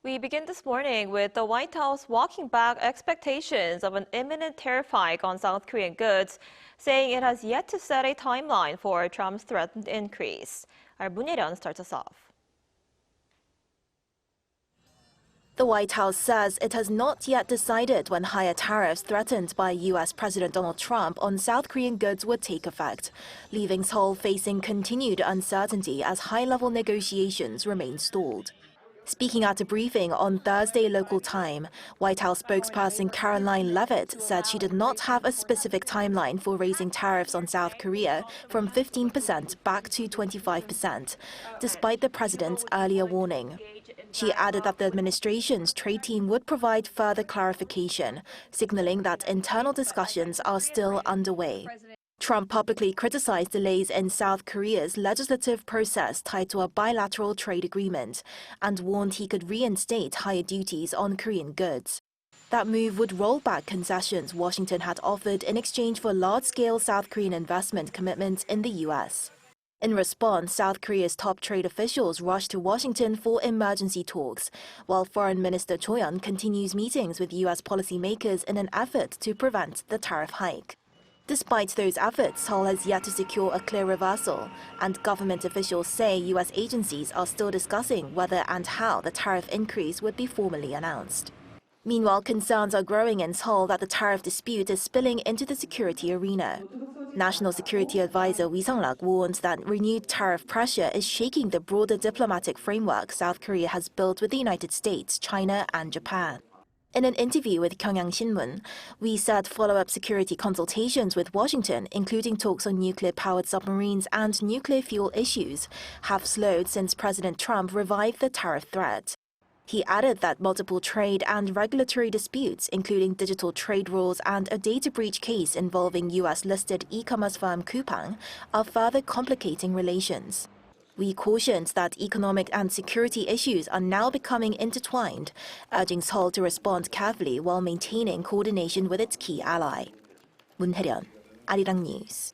We begin this morning with the White House walking back expectations of an imminent tariff hike on South Korean goods, saying it has yet to set a timeline for Trump's threatened increase. Our Moon Hye-ryeon starts us off. The White House says it has not yet decided when higher tariffs threatened by U.S. President Donald Trump on South Korean goods would take effect, leaving Seoul facing continued uncertainty as high-level negotiations remain stalled. Speaking at a briefing on Thursday local time, White House spokesperson Karoline Leavitt said she did not have a specific timeline for raising tariffs on South Korea from 15% back to 25%, despite the president's earlier warning. She added that the administration's trade team would provide further clarification, signaling that internal discussions are still underway. Trump publicly criticized delays in South Korea's legislative process tied to a bilateral trade agreement and warned he could reinstate higher duties on Korean goods. That move would roll back concessions Washington had offered in exchange for large-scale South Korean investment commitments in the U.S. In response, South Korea's top trade officials rushed to Washington for emergency talks, while Foreign Minister Cho Yeon continues meetings with U.S. policymakers in an effort to prevent the tariff hike. Despite those efforts, Seoul has yet to secure a clear reversal, and government officials say U.S. agencies are still discussing whether and how the tariff increase would be formally announced. Meanwhile, concerns are growing in Seoul that the tariff dispute is spilling into the security arena. National Security Advisor Wi Sung-rak warns that renewed tariff pressure is shaking the broader diplomatic framework South Korea has built with the United States, China, and Japan. In an interview with Gyeongyang Shinmun, Wi said follow-up security consultations with Washington, including talks on nuclear-powered submarines and nuclear fuel issues, have slowed since President Trump revived the tariff threat. He added that multiple trade and regulatory disputes, including digital trade rules and a data breach case involving U.S.-listed e-commerce firm Coupang, are further complicating relations. We cautioned that economic and security issues are now becoming intertwined, urging Seoul to respond carefully while maintaining coordination with its key ally. Moon Hye-ryeon, Arirang News.